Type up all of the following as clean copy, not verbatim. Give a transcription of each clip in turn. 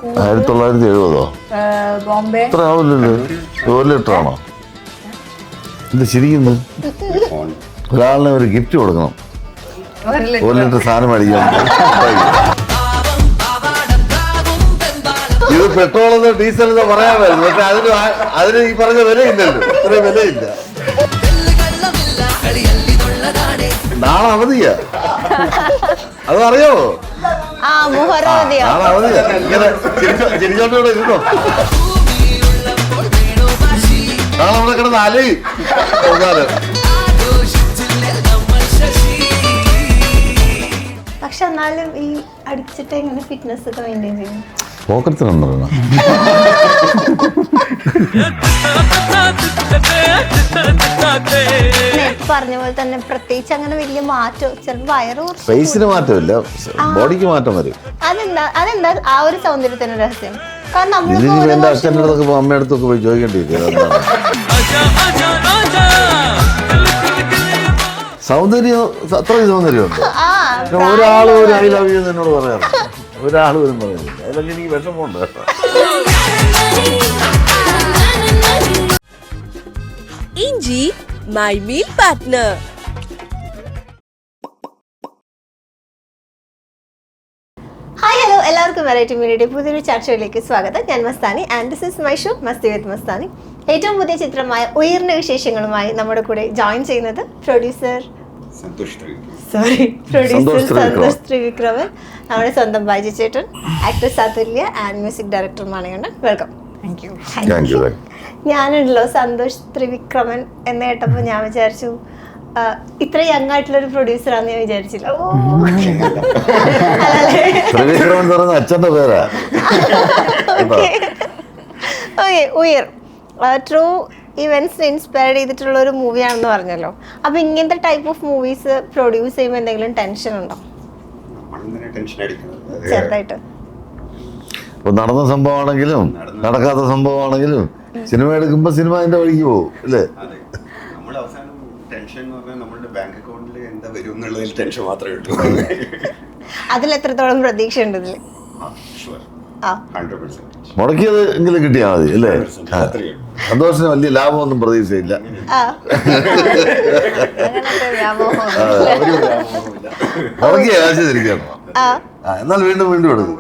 1970 ബോംബെ. ഇത്ര ആവില്ലല്ലോ. 1 ലിറ്ററാണോ ഇത് ശരിക്കുന്നു? ഒരാളിനെ ഒരു ഗിഫ്റ്റ് കൊടുക്കണം. 1 ലിറ്റർ സാധനം മേടിക്കാൻ. ഇത് പെട്രോളെന്നോ ഡീസലെന്നോ പറയാമായിരുന്നു. പക്ഷെ അതിന് ഈ പറഞ്ഞ വിലയില്ലല്ലോ. ഇത്രയും വിലയില്ല. നാളെ അവധിയാ. അതറിയാമോ? നാളെ അവധിയാ. ഇങ്ങനെ ചിരിച്ചോണ്ടൂടെ ഇരുന്നോ. നാളെ അവിടെ കിടന്ന് അലയും. പക്ഷെ എന്നാലും ഈ അടിച്ചിട്ട് എങ്ങനെ ഫിറ്റ്നസ് ഒക്കെ മെയിൻറ്റെയിൻ ചെയ്യും? പോക്കറ്റിലുണ്ടോ? പറഞ്ഞ പോലെ തന്നെ പ്രത്യേകിച്ച് അങ്ങനെ വലിയ മാറ്റം, ചിലപ്പോൾ വയറ് ഫേസിന് മാറ്റമില്ല, ബോഡിക്ക് മാറ്റം വരും. അതെന്താ ആ ഒരു സൗന്ദര്യത്തിന് രഹസ്യം? കാരണം ഇതിന് എന്റെ അച്ഛൻ്റെ അടുത്തൊക്കെ അമ്മയുടെ അടുത്തൊക്കെ പോയി ചോദിക്കേണ്ടിയിരിക്കും. സൗന്ദര്യം അത്രയും സൗന്ദര്യമുണ്ട്. ഒരാളും ഒരു ഐ ലവ് യു എന്നോട് പറയാറ്. ഒരാളും ഒന്നും പറയുന്നില്ല. അതിലൊക്കെ എനിക്ക് വിഷമമുണ്ട്. ഇഞ്ചി my meal partner. Hi hello, എല്ലാവർക്കും വെറൈറ്റി മീഡിയയുടെ പുതിയൊരു ചർച്ചയിലേക്ക് സ്വാഗതം. ഞാൻ Mastani and this is my show Masti with Mastani. ഏറ്റവും പുതിയ ചിത്രമായ ഉയർന്ന വിശേഷങ്ങളുമായി നമ്മുടെ കൂടെ ജോയിൻ ചെയ്യുന്നത് പ്രൊഡ്യൂസർ സന്തോഷ് ത്രിവിക്രമൻ, നമ്മുടെ സ്വന്തം ബൈജു ചേട്ടൻ, actress Athulya and music director Manikandan. Welcome. ഞാനുണ്ടല്ലോ സന്തോഷ് ത്രിവിക്രമൻ എന്ന് കേട്ടപ്പോൾ ഞാൻ വിചാരിച്ചു ഇത്ര യങ് ആയിട്ടുള്ളൊരു പ്രൊഡ്യൂസറാന്ന് ഞാൻ വിചാരിച്ചില്ല. അച്ഛന്റെ പേരാ. ഓക്കെ, ഉയർ ട്രൂ ഇവന്റ്സിനെ ഇൻസ്പയർ ചെയ്തിട്ടുള്ള ഒരു മൂവിയാണെന്ന് പറഞ്ഞല്ലോ. അപ്പൊ ഇങ്ങനത്തെ ടൈപ്പ് ഓഫ് മൂവീസ് പ്രൊഡ്യൂസ് ചെയ്യുമ്പോൾ എന്തെങ്കിലും ടെൻഷൻ ഉണ്ടോ? ചെറുതായിട്ട്. നടന്ന സംഭവമാണെങ്കിലും നടക്കാത്ത സംഭവമാണെങ്കിലും സിനിമ എടുക്കുമ്പോ സിനിമ അതിന്റെ വഴിക്ക് പോകും അല്ലേ? അതിൽ എത്രത്തോളം പ്രതീക്ഷ ഉണ്ട് ഇതില്? മുടക്കിയത് എങ്കിലും കിട്ടിയാൽ മതി അല്ലേ? സന്തോഷത്തിന് വലിയ ലാഭമൊന്നും പ്രതീക്ഷയില്ല. മുടക്കിയ കാശ് തിരിക്കണം. എന്നാൽ വീണ്ടും വീണ്ടും എടുക്കും.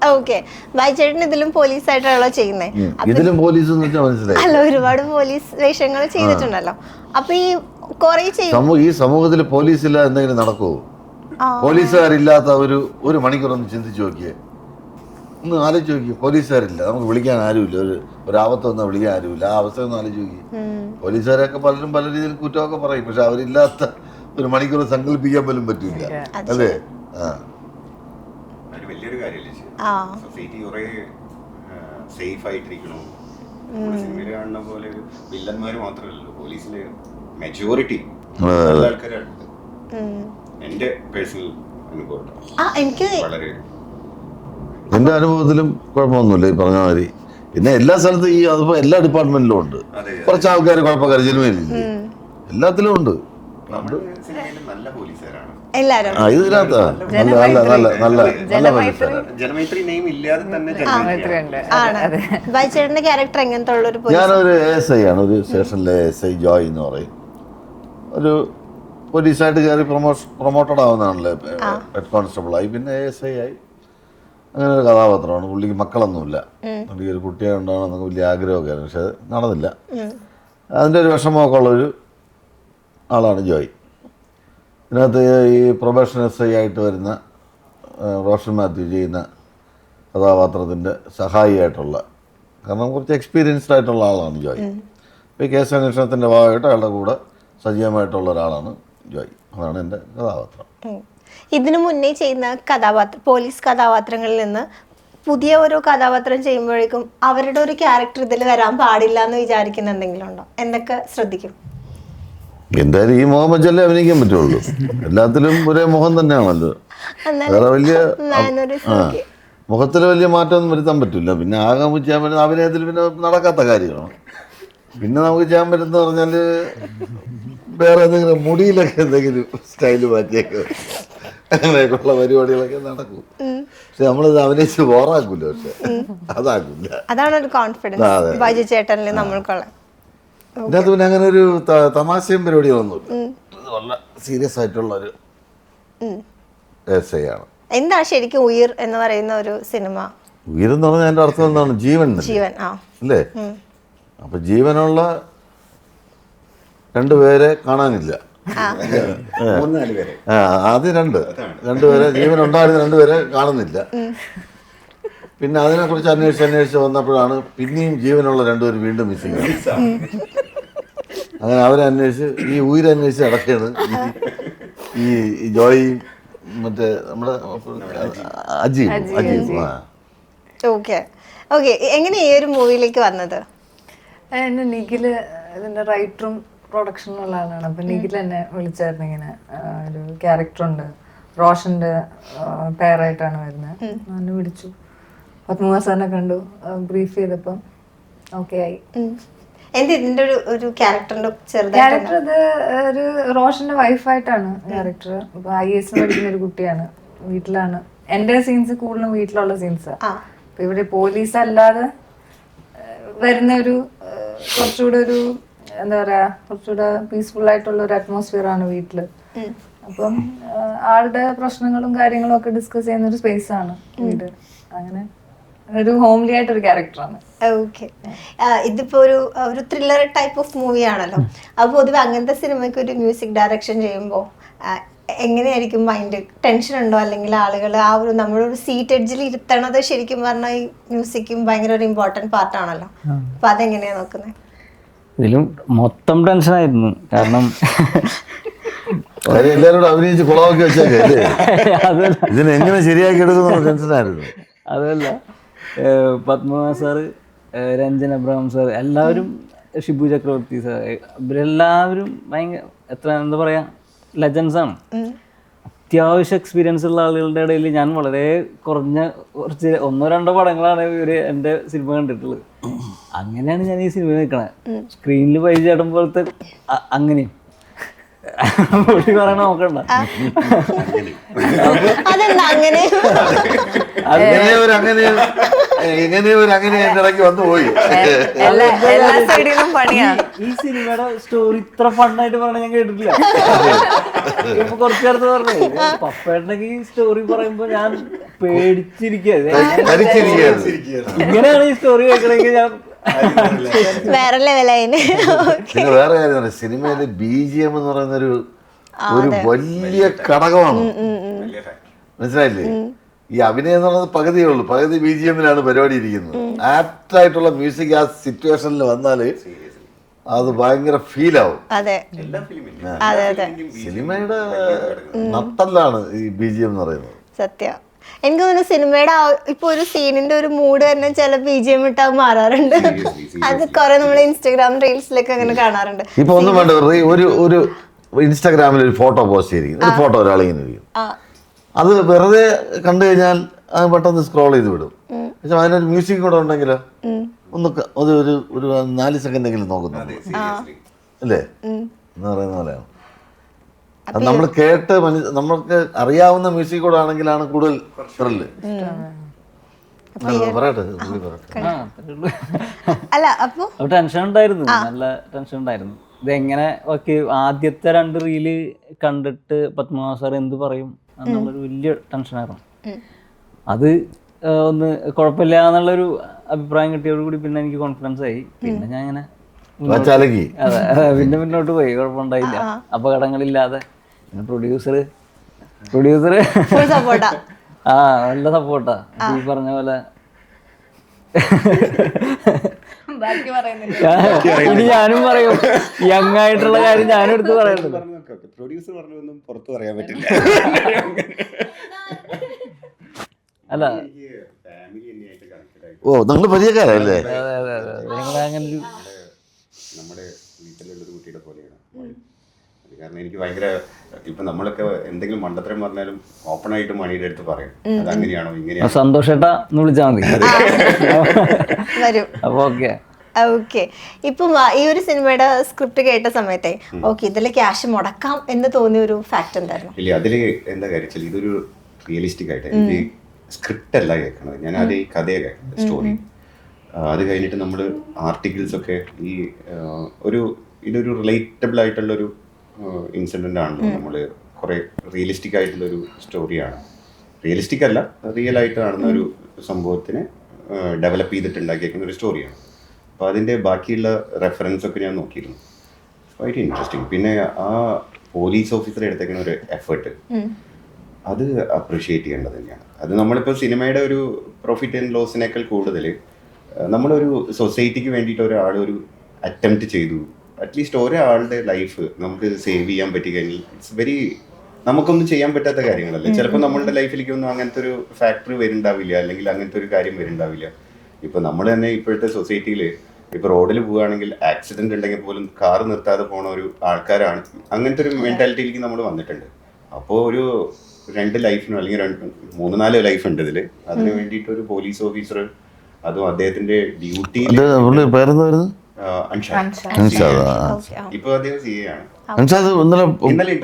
ഓക്കെ, ബൈചേട്ടൻ ഇതിലും പോലീസായിട്ടാണല്ലോ ചെയ്യുന്നത്. ഇതിലും പോലീസ് മനസ്സിലായി അല്ല, ഒരുപാട് പോലീസ് വേഷങ്ങൾ ചെയ്തിട്ടുണ്ടല്ലോ. അപ്പൊ ഈ കൊറേ ഈ സമൂഹത്തിൽ പോലീസില്ല എന്തെങ്കിലും നടക്കുമോ? പോലീസുകാരില്ലാത്ത ഒരു മണിക്കൂറൊന്ന് ചിന്തിച്ചു നോക്കിയേ, ഒന്ന് ആലോചിച്ച് നോക്കിയേ. പോലീസുകാരില്ല, നമുക്ക് വിളിക്കാൻ ആരുമില്ല, ഒരു ആപത്ത് വന്നാൽ വിളിക്കാൻ ആരുമില്ല. ആ അവസ്ഥ ഒന്ന് ആലോചിച്ച് നോക്കി. പോലീസുകാരൊക്കെ പലരും പല രീതിയിൽ കുറ്റമൊക്കെ പറയും, പക്ഷെ അവരില്ലാത്ത ഒരു മണിക്കൂർ സങ്കല്പിക്കാൻ പോലും പറ്റില്ല അല്ലേ? വലിയൊരു കാര്യമല്ലേ സൊസൈറ്റി കുറെ സേഫ് ആയിട്ടിരിക്കണോ? സിനിമയിൽ കാണുന്ന പോലെ വില്ലന്മാര് മാത്രമല്ലല്ലോ പോലീസിലെ മെജോറിറ്റി ആൾക്കാരാണ്. എന്റെ പേഴ്സണൽ അനുഭവം വളരെ എന്റെ അനുഭവത്തിലും കുഴപ്പമൊന്നുമില്ല ഈ പറഞ്ഞ മാതിരി. പിന്നെ എല്ലാ സ്ഥലത്തും അതിപ്പോ എല്ലാ ഡിപ്പാർട്ട്മെന്റിലും ഉണ്ട്. കുറച്ച് ആൾക്കാർ കുഴപ്പക്കാർ സിനിമയിലില്ല, എല്ലാത്തിലും ഉണ്ട്. നല്ല പോലീസുകാരാണ് ഇതിനകത്ത് ജനമൈത്രി നെയിം ഇല്ലാതെ തന്നെ ഞാനൊരു ASI ആണ്, ഒരു സ്റ്റേഷനിലെ ASI ജോയ് എന്ന് പറയും. ഒരു പോലീസായിട്ട് കയറി പ്രൊമോട്ടഡ് ആവുന്നതാണല്ലേ, ഹെഡ് കോൺസ്റ്റബിളായി, പിന്നെ ASI ആയി. അങ്ങനെ ഒരു കഥാപാത്രമാണ്. പുള്ളിക്ക് മക്കളൊന്നുമില്ല, പുള്ളിക്ക് ഒരു കുട്ടിയെ ഉണ്ടാകണമെന്നൊക്കെ വലിയ ആഗ്രഹമൊക്കെ ആയിരുന്നു, പക്ഷെ നടന്നില്ല. അതിൻ്റെ ഒരു വിഷമമൊക്കെ ഉള്ളൊരു ആളാണ് ജോയ്. ഇതിനകത്ത് ഈ പ്രൊബേഷൻ SI ആയിട്ട് വരുന്ന റോഷൻ മാത്യു ചെയ്യുന്ന കഥാപാത്രത്തിൻ്റെ സഹായിയായിട്ടുള്ള, കാരണം കുറച്ച് എക്സ്പീരിയൻസ്ഡ് ആയിട്ടുള്ള ആളാണ് ജോയ്. ഇപ്പോൾ ഈ കേസ് അന്വേഷണത്തിൻ്റെ ഭാഗമായിട്ട് അയാളുടെ കൂടെ സജീവമായിട്ടുള്ള ഒരാളാണ് ജോയ്. അതാണ് എൻ്റെ കഥാപാത്രം. ഇതിനു മുന്നേ ചെയ്യുന്ന പോലീസ് കഥാപാത്രങ്ങളിൽ നിന്ന് പുതിയ ഓരോ കഥാപാത്രം ചെയ്യുമ്പോഴേക്കും അവരുടെ ഒരു ക്യാരക്ടർ ഇതിൽ വരാൻ പാടില്ല എന്ന് വിചാരിക്കുന്ന എന്തെങ്കിലും ഉണ്ടോ? എന്തൊക്കെ ശ്രദ്ധിക്കും? എന്തായാലും ഈ മുഖം വെച്ചല്ലേ അഭിനയിക്കാൻ പറ്റുള്ളൂ. എല്ലാത്തിലും ഒരേ മുഖം തന്നെയാണല്ലോ, വേറെ വലിയ മുഖത്തിൽ വലിയ മാറ്റമൊന്നും വരുത്താൻ പറ്റില്ല. പിന്നെ ആകെ ചെയ്യാൻ പറ്റുന്ന അഭിനയത്തിൽ പിന്നെ നടക്കാത്ത കാര്യമാണ്. പിന്നെ നമുക്ക് ചെയ്യാൻ പറ്റുന്ന പറഞ്ഞാൽ വേറെ എന്തെങ്കിലും മുടിയിലൊക്കെ എന്തെങ്കിലും സ്റ്റൈല് മാറ്റിയൊക്കെ അങ്ങനെയൊക്കെയുള്ള പരിപാടികളൊക്കെ നടക്കും. പക്ഷെ നമ്മളിത് അഭിനയിച്ച് ബോറാക്കൂല, പക്ഷെ അതാക്കില്ല. അതാണ് ഒരു കോൺഫിഡൻസ് ബൈജു ചേട്ടനിൽ നമ്മൾക്കുള്ള. ഇതിനകത്ത് പിന്നെ അങ്ങനെ ഒരു തമാശയും പരിപാടികളൊന്നുമില്ല. ഇത് വളരെ സീരിയസ് ആയിട്ടുള്ള ഒരു എസ്സേയാണ്. എന്താണ് ശരിക്കും ഉയിർ എന്ന് പറയുന്ന ഒരു സിനിമ? ഉയരം എന്ന് പറഞ്ഞാൽ അതിന്റെ അർത്ഥം എന്താണ്? ജീവൻ ജീവൻ. അല്ലേ? അപ്പൊ ജീവനുള്ള രണ്ടുപേരെ കാണാനില്ല. ആദ്യം രണ്ടുപേരെ ജീവൻ ഉണ്ടായിരുന്ന രണ്ടുപേരെ കാണുന്നില്ല. പിന്നെ അതിനെ കുറിച്ച് അന്വേഷിച്ച് വന്നപ്പോഴാണ് പിന്നെയും ജീവനുള്ള രണ്ടുപേര് വീണ്ടും മിസ്സിംഗ്. അങ്ങനെ അവരെ അന്വേഷിച്ച് ഈ ഉയരന്വേഷിച്ച് അടക്കുകയാണ് ഈ ജോയിയും മറ്റേ നമ്മുടെ അജീവും. Okay okay. എങ്ങനെ ഈ ഒരു മൂവിയിലേക്ക് വന്നത്? എന്നെ നിഖില് ഇതിന്റെ റൈറ്ററും പ്രൊഡക്ഷനുള്ള ആളാണ്. അപ്പൊ നിഖിൽ എന്നെ വിളിച്ചായിരുന്നു. ഇങ്ങനെ ഒരു ക്യാരക്ടറുണ്ട്, റോഷന്റെ പേരായിട്ടാണ് വരുന്നത്. എന്നെ വിളിച്ചു, പത്മകുമാർ സാറിനെ കണ്ടു, ബ്രീഫ് ചെയ്തപ്പം ഓക്കെ ആയി. ഇതിന്റെ ഒരു ക്യാരക്ടറിന്റെ ക്യാരക്ടർ ഇത് ഒരു റോഷന്റെ വൈഫായിട്ടാണ് ക്യാരക്ടർ. ഇപ്പൊ IAS പഠിക്കുന്ന ഒരു കുട്ടിയാണ്, വീട്ടിലാണ്. എന്റെ സീൻസ് കൂടുതലും വീട്ടിലുള്ള സീൻസാ. അപ്പൊ ഇവിടെ പോലീസ് അല്ലാതെ വരുന്ന ഒരു കുറച്ചുകൂടെ ഒരു എന്താ പറയാ, കുറച്ചുകൂടെ പീസ്ഫുൾ ആയിട്ടുള്ള ഒരു അറ്റ്മോസ്ഫിയർ ആണ് വീട്ടില്. അപ്പം ആളുടെ പ്രശ്നങ്ങളും കാര്യങ്ങളും ഒക്കെ ഡിസ്കസ് ചെയ്യുന്ന ഒരു സ്പേസ് ആണ് വീട്. അങ്ങനെ ഒരു ഹോംലി ആയിട്ടൊരു ക്യാരക്ടറാണ്. ഓക്കെ. ഇതിപ്പോ ഒരു ത്രില്ലർ ടൈപ്പ് ഓഫ് മൂവി ആണല്ലോ. അപ്പൊ പൊതുവെ അങ്ങനത്തെ സിനിമയ്ക്ക് ഒരു മ്യൂസിക് ഡയറക്ഷൻ ചെയ്യുമ്പോൾ എങ്ങനെയായിരിക്കും മൈൻഡ്? ടെൻഷൻ ഉണ്ടോ? അല്ലെങ്കിൽ ആളുകൾ ആ ഒരു നമ്മളൊരു സീറ്റ് എഡ്ജിൽ ഇരുത്തണത് ശരിക്കും പറഞ്ഞാൽ ഈ മ്യൂസിക്കും ഭയങ്കര ഒരു ഇമ്പോർട്ടൻറ്റ് പാർട്ടാണല്ലോ. അപ്പൊ അതെങ്ങനെയാ നോക്കുന്നത്? ഇതിലും മൊത്തം ടെൻഷനായിരുന്നു. കാരണം എല്ലാവരോടും അഭിനയിച്ച് കുളമൊക്കെ വെച്ചേക്കല്ലേ, ഇതിനെങ്ങനെ ശരിയാക്കി എടുക്കുന്ന ടെൻഷനായിരുന്നു. അതല്ല, Padmakumar sir, Ranjan Abraham sir, എല്ലാവരും, ഷിബു ചക്രവർത്തി സാർ, ഇവരെല്ലാവരും ഭയങ്കര എന്താ പറയാ, ലെജൻസാണ്. അത്യാവശ്യം എക്സ്പീരിയൻസ് ഉള്ള ആളുകളുടെ ഇടയിൽ ഞാൻ വളരെ കുറച്ച് 1-2 പടങ്ങളാണ് ഇവര് എൻ്റെ സിനിമ കണ്ടിട്ടുള്ളത്. അങ്ങനെയാണ് ഞാൻ ഈ സിനിമ നിൽക്കണത്. സ്ക്രീനിൽ പരിചയം പോലത്തെ അങ്ങനെയും പറയണ നോക്കണ്ട. ഇടയ്ക്ക് വന്നു പോയി. ഈ സിനിമയുടെ സ്റ്റോറി ഇത്ര ഫണ്ണായിട്ട് പറഞ്ഞ ഞാൻ കേട്ടിട്ടില്ല. ഇപ്പൊ കുറച്ചു നേരത്തെ പറഞ്ഞു പപ്പേട്ടൻ്റെ ഈ സ്റ്റോറി പറയുമ്പോ ഞാൻ പേടിച്ചിരിക്കുക. ഇങ്ങനെയാണ് ഈ സ്റ്റോറി കേൾക്കണമെങ്കിൽ ഞാൻ വേറെ ലെവലായിന്. പിന്നെ വേറെ കാര്യം, സിനിമയിലെ BGM എന്ന് പറയുന്ന ഒരു വലിയ ഘടകമാണ്. മനസ്സിലായില്ലേ? ഈ അഭിനയം എന്ന് പറയുന്നത് പകുതിയേ ഉള്ളൂ, പകുതി BGM-ലാണ് പരിപാടി ഇരിക്കുന്നത്. ആപ്റ്റായിട്ടുള്ള മ്യൂസിക് ആ സിറ്റുവേഷനിൽ വന്നാല് അത് ഭയങ്കര ഫീലാവും. സിനിമയുടെ നട്ടല്ലാണ് ഈ BGM എന്ന് പറയുന്നത്. സത്യം. എനിക്ക് തോന്നുന്നു സിനിമയുടെ ഇപ്പൊ ഒരു സീനിന്റെ ഒരു മൂഡ് തന്നെ ചില BGM ഇട്ടാ മാറാറുണ്ട്. അത് കുറെ നമ്മൾ ഇൻസ്റ്റാഗ്രാം റീൽസിലൊക്കെ അങ്ങനെ കാണാറുണ്ട്. ഇപ്പൊ ഒന്നും വേണ്ട, ഒരു ഇൻസ്റ്റാഗ്രാമിൽ ഒരു ഫോട്ടോ പോസ്റ്റ് ചെയ്തിരിക്കും, ഒരു ഫോട്ടോ ഒരാളിങ്ങനെ ഇരിക്കും. അത് വെറുതെ കണ്ടു കഴിഞ്ഞാൽ അത് പെട്ടെന്ന് സ്ക്രോൾ ചെയ്ത് വിടും. പക്ഷെ അതിനൊരു മ്യൂസിക് കൂടെ ഉണ്ടെങ്കിലോ ഒരു 4 സെക്കൻഡെങ്കിലും നോക്കുന്നുണ്ട് അല്ലേ എന്ന് പറയുന്ന പോലെയാണ്. അത് നമ്മൾ കേട്ട് നമ്മൾക്ക് അറിയാവുന്ന മ്യൂസിക് കൂടെ ആണെങ്കിലാണ് കൂടുതൽ ത്രില്ല്. ടെൻഷൻ ഉണ്ടായിരുന്നു, നല്ല ടെൻഷൻ ഉണ്ടായിരുന്നു. ഇതെങ്ങനെ ആദ്യത്തെ 2 റീല് കണ്ടിട്ട് പത്മകുമാർ സാർ എന്ത് പറയും എന്നുള്ളൊരു വലിയ ടെൻഷനായിരുന്നു. അത് ഒന്ന് കുഴപ്പമില്ല എന്നുള്ളൊരു അഭിപ്രായം കിട്ടിയോടുകൂടി പിന്നെ എനിക്ക് കോൺഫിഡൻസ് ആയി. പിന്നെ ഞാൻ ഇങ്ങനെ പിന്നെ മുന്നോട്ട് പോയി, കുഴപ്പമുണ്ടായില്ല, അപകടങ്ങളില്ലാതെ. പിന്നെ പ്രൊഡ്യൂസർ നല്ല സപ്പോർട്ടാ. ഈ പറഞ്ഞ പോലെ ഇനി ഞാനും പറയും, യങ് ആയിട്ടുള്ള കാര്യം ഞാനും എടുത്ത് പറയുന്നുണ്ട്. പ്രൊഡ്യൂസർ പറഞ്ഞൊന്നും പുറത്തു പറയാൻ പറ്റില്ല. അല്ല, നിങ്ങൾ പരിചയക്കാരല്ലേ? അങ്ങനൊരു നമ്മുടെ വീട്ടിലുള്ളൊരു കുട്ടിയുടെ പോലെയാണ്. കാരണം എനിക്ക് ഭയങ്കര, ഇപ്പൊ നമ്മളൊക്കെ എന്തെങ്കിലും മണ്ടത്തരം പറഞ്ഞാലും ഓപ്പൺ ആയിട്ട് മണിയുടെ അടുത്ത് പറയും അത് അങ്ങനെയാണോ ഇങ്ങനെയാണോ. സന്തോഷേട്ടാ എന്ന് വിളിച്ചാൽ മതി. അപ്പൊ ഓക്കെ. ഓക്കെ. ഇപ്പം ഈ ഒരു സിനിമയുടെ സ്ക്രിപ്റ്റ് കേട്ട സമയത്തെ ഓക്കെ ഇതിൽ ക്യാഷ് മുടക്കാം എന്ന് തോന്നിയ ഒരു ഫാക്ട് എന്തായിരുന്നു? ഇല്ല, അതില് എന്താ കാര്യം ഇതൊരു റിയലിസ്റ്റിക് ആയിട്ട് എനിക്ക് സ്ക്രിപ്റ്റ് അല്ല കേൾക്കണത്. ഞാൻ അത് ഈ കഥയെ കേൾക്കുന്നത്, സ്റ്റോറി. അത് കഴിഞ്ഞിട്ട് നമ്മൾ ആർട്ടിക്കിൾസ് ഒക്കെ ഈ ഇതൊരു റിലേറ്റബിൾ ആയിട്ടുള്ളൊരു ഇൻസിഡൻ്റ് ആണല്ലോ. നമ്മൾ കുറേ റിയലിസ്റ്റിക് ആയിട്ടുള്ളൊരു സ്റ്റോറിയാണ്. റിയലിസ്റ്റിക് അല്ല, റിയൽ ആയിട്ട് നടന്ന ഒരു സംഭവത്തിനെ ഡെവലപ്പ് ചെയ്തിട്ട് ഉണ്ടാക്കിയേക്കുന്ന ഒരു സ്റ്റോറിയാണ്. അപ്പോൾ അതിൻ്റെ ബാക്കിയുള്ള റെഫറൻസ് ഒക്കെ ഞാൻ നോക്കിയിരുന്നു. വളരെ ഇൻട്രസ്റ്റിംഗ്. പിന്നെ ആ പോലീസ് ഓഫീസർ എടുത്തേക്കുന്ന ഒരു എഫേർട്ട് അത് അപ്രിഷിയേറ്റ് ചെയ്യേണ്ടത് തന്നെയാണ്. അത് നമ്മളിപ്പോൾ സിനിമയുടെ ഒരു പ്രോഫിറ്റ് ആൻഡ് ലോസിനേക്കാൾ കൂടുതൽ നമ്മളൊരു സൊസൈറ്റിക്ക് വേണ്ടിയിട്ട് ഒരു അറ്റംപ്റ്റ് ചെയ്തു. അറ്റ്ലീസ്റ്റ് ഒരാളുടെ ലൈഫ് നമുക്ക് സേവ് ചെയ്യാൻ പറ്റി കഴിഞ്ഞാൽ ഇറ്റ്സ് വെരി, നമുക്കൊന്നും ചെയ്യാൻ പറ്റാത്ത കാര്യങ്ങളല്ലേ. ചിലപ്പോൾ നമ്മളുടെ ലൈഫിലേക്കൊന്നും അങ്ങനത്തെ ഒരു ഫാക്ടറി വരുന്നുണ്ടാവില്ല, അല്ലെങ്കിൽ അങ്ങനത്തെ ഒരു കാര്യം വരുന്നുണ്ടാവില്ല. ഇപ്പോൾ നമ്മൾ തന്നെ ഇപ്പോഴത്തെ സൊസൈറ്റിയിൽ ഇപ്പോൾ റോഡിൽ പോവുകയാണെങ്കിൽ ആക്സിഡന്റ് ഉണ്ടെങ്കിൽ പോലും കാർ നിർത്താതെ പോണ ഒരു ആൾക്കാരാണ്. അങ്ങനത്തെ ഒരു മെന്റാലിറ്റിയിലേക്ക് നമ്മൾ വന്നിട്ടുണ്ട്. അപ്പോൾ ഒരു 2 ലൈഫിനോ അല്ലെങ്കിൽ 3-4 ലൈഫ് ഉണ്ട് ഇതിൽ. അതിന് വേണ്ടിയിട്ട് ഒരു പോലീസ് ഓഫീസർ, അതും അദ്ദേഹത്തിന്റെ ഡ്യൂട്ടി. ഇപ്പൊ അദ്ദേഹം CA ആണ്. ഇന്നലെ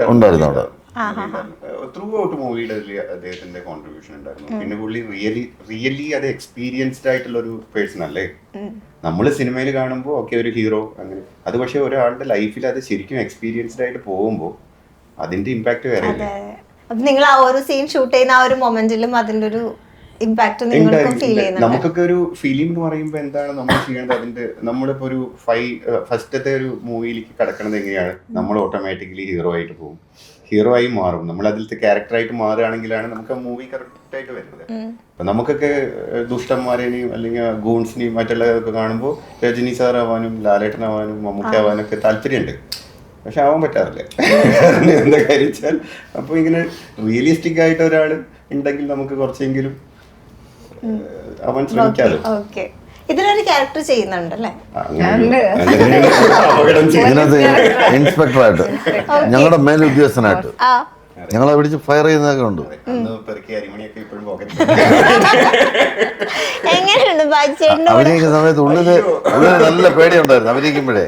ത്രൂ ഔട്ട് മൂവിയുടെ അദ്ദേഹത്തിന്റെ കോൺട്രിബ്യൂഷൻ ഉണ്ടായിരുന്നു. പിന്നെ പുള്ളി റിയലി അത് എക്സ്പീരിയൻസ്ഡ് ആയിട്ടുള്ള ഒരു പേഴ്സൺ അല്ലേ. നമ്മൾ സിനിമയിൽ കാണുമ്പോൾ ഒക്കെ ഒരു ഹീറോ അങ്ങനെ, അത് പക്ഷെ ഒരാളുടെ ലൈഫിൽ അത് ശരിക്കും എക്സ്പീരിയൻസ്ഡ് ആയിട്ട് പോകുമ്പോൾ അതിന്റെ ഇമ്പാക്ട് വേറെ. നിങ്ങൾ ആ ഒരു സീൻ ഷൂട്ട് ചെയ്യുന്ന ആ ഒരു മൊമെന്റിലും അതിന്റെ ഒരു ഇമ്പാക്ട് നിങ്ങൾക്കും ഫീൽ ചെയ്യുന്നുണ്ട്. നമുക്കൊക്കെ ഒരു ഫിലിം എന്ന് പറയുമ്പോൾ എന്താണ് നമ്മൾ ചെയ്യേണ്ടത്, അതിന്റെ നമ്മളിപ്പോ ഒരു ഫസ്റ്റത്തെ ഒരു മൂവിയിലേക്ക് കിടക്കണത് എങ്ങനെയാണ്, നമ്മൾ ഓട്ടോമാറ്റിക്കലി ഹീറോ ആയിട്ട് പോകും, ഹീറോ ആയി മാറും. നമ്മൾ അതിലത്തെ ക്യാരക്ടറായിട്ട് മാറുകയാണെങ്കിലാണ് നമുക്ക് ആ മൂവി കറക്റ്റ് ആയിട്ട് വരുന്നത്. അപ്പൊ നമുക്കൊക്കെ ദുഷ്ടന്മാരെയും അല്ലെങ്കിൽ ഗൂൺസിനെയും മറ്റുള്ളതൊക്കെ കാണുമ്പോൾ രജനി സാർ ആവാനും ലാലേട്ടൻ ആവാനും മമ്മൂക്ക ആവാനും ഒക്കെ താല്പര്യമുണ്ട്. പക്ഷെ ആവാൻ പറ്റാറില്ല. എന്താ കാര്യം വെച്ചാൽ അപ്പോൾ ഇങ്ങനെ റിയലിസ്റ്റിക് ആയിട്ട് ഒരാൾ ഉണ്ടെങ്കിൽ നമുക്ക് കുറച്ചെങ്കിലും അവൻ ശ്രമിക്കാലോ. ഇതിലൊരു ക്യാരക്ടർ ചെയ്യുന്നുണ്ടല്ലേ, ഇൻസ്പെക്ടറായിട്ട്, ഞങ്ങളുടെ മേലുദ്യോഗസ്ഥനായിട്ട് ഞങ്ങളെ പിടിച്ച് ഫയർ ചെയ്യുന്നതൊക്കെ ഉണ്ട്. അഭിനയിക്കുന്ന സമയത്ത് ഉള്ളില് നല്ല പേടിയുണ്ടായിരുന്നു അഭിനയിക്കുമ്പോഴേ.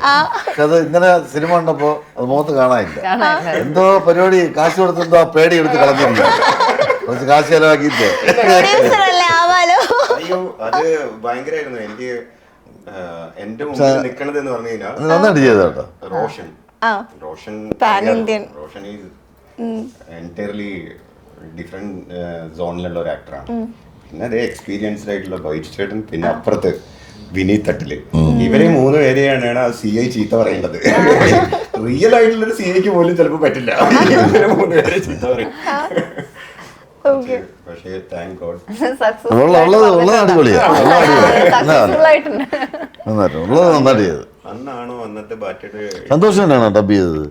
പക്ഷെ അത് ഇങ്ങനെ സിനിമ കണ്ടപ്പോ അത് മുഖത്ത് കാണാനില്ല. എന്തോ പരിപാടി കാശ് കൊടുത്തെന്തോ ആ പേടി എടുത്ത് കളഞ്ഞിരിക്കും. കുറച്ച് കാശ് ചെലവാക്കിയിട്ട്. അയ്യോ, അത് ഭയങ്കരമായിരുന്നു. എനിക്ക് എന്റെ മുമ്പിൽ നിൽക്കണത് എന്ന് പറഞ്ഞു കഴിഞ്ഞാൽ നന്നായിട്ട് ചെയ്ത കേട്ടോ. റോഷൻ ഈസ് എൻറ്റയർലി ഡിഫറെന്റ് സോണിലുള്ള ഒരു ആക്ടറാണ്. പിന്നെ അതേ എക്സ്പീരിയൻസ്ഡ് ആയിട്ടുള്ള ബൈറ്റ് ചേട്ടൻ, പിന്നെ അപ്പുറത്ത് വിനീത് തട്ടില്. ഇവരെ 3 പേരെയാണ് ആ CI ചീത്ത പറയുന്നത്. റിയൽ ആയിട്ടുള്ള ഒരു CIക്ക് പോലും ചിലപ്പോൾ പറ്റില്ല. 3 പേരെ ചീത്ത പറയും. പക്ഷേ താങ്ക് ഗോഡ് അന്നാണോ അന്നത്തെ ബാറ്റയുടെ സന്തോഷം തന്നെയാണോ ഡബ് ചെയ്തത്?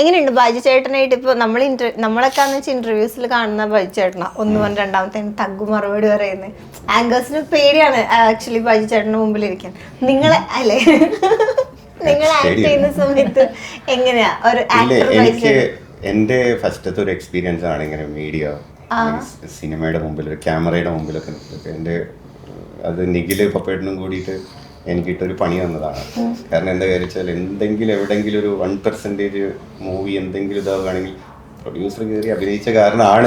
എങ്ങനെയുണ്ട് ബൈജു ചേട്ടനായിട്ട്? ഇപ്പൊ നമ്മളൊക്കെ ഇന്റർവ്യൂസിൽ കാണുന്ന ബൈജു ചേട്ടനാ 1 രണ്ടാമത്തെ തഗ്ഗു മറുപടി പറയുന്നത്. ആങ്കേഴ്സിന് പേടിയാണ് ആക്ച്വലി ബൈജു ചേട്ടന്റെ മുമ്പിൽ ഇരിക്കാൻ. നിങ്ങളെ അല്ലേ, നിങ്ങൾ ആക്ട് ചെയ്യുന്ന സമയത്ത് എങ്ങനെയാ ഒരു ആക്ടർ? എൻ്റെ ഫസ്റ്റത്തെ ഒരു എക്സ്പീരിയൻസ് ആണ് ഇങ്ങനെ മീഡിയ, സിനിമയുടെ മുമ്പിൽ, ക്യാമറയുടെ മുമ്പിലൊക്കെ. എൻ്റെ അത് നിഖില് പപ്പേട്ടനും കൂടിയിട്ട് എനിക്കിട്ടൊരു പണി തന്നതാണ്. കാരണം എന്താ കാര്യം വെച്ചാൽ എന്തെങ്കിലും എവിടെയെങ്കിലും ഒരു 1% മൂവി എന്തെങ്കിലും ഇതാവുകയാണെങ്കിൽ പ്രൊഡ്യൂസർ കയറി അഭിനയിച്ച കാരണമാണ്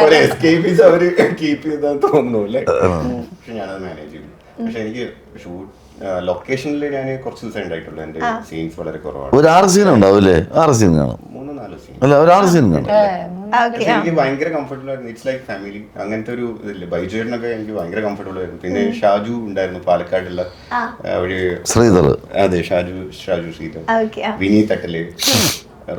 ഒരു എസ്കേപ്പീസ് അവർ കീപ്പ് ചെയ്താൽ തോന്നുന്നു അല്ലേ. പക്ഷെ ഞാനത് മാനേജ് ചെയ്തു. പക്ഷെ എനിക്ക് ലൊക്കേഷനിൽ ഞാൻ കുറച്ച് ദിവസം ഉണ്ടായിട്ടുള്ളൂ. എൻ്റെ സീൻസ് വളരെ കുറവാണ്. ഒരു 6 സീൻ ഉണ്ടാവില്ലേ? 6 സീൻ കാണും. 3-4 സീൻ അല്ല, ഒരു 6 സീൻ കാണും. എനിക്ക് ഭയങ്കര കംഫർട്ടബിൾ ആയിരുന്നു. It's like family. അങ്ങനത്തെ ഒരു ഇതില്ല. ബൈജുവേട്ടനൊക്കെ എനിക്ക് ഭയങ്കര കംഫർട്ടബിൾ ആയിരുന്നു. പിന്നെ ഷാജു ഉണ്ടായിരുന്നു, പാലക്കാടുള്ള ഒരു ശ്രീധർ. അതെ, ഷാജു ശ്രീധർ, വിനീത് തട്ടല്,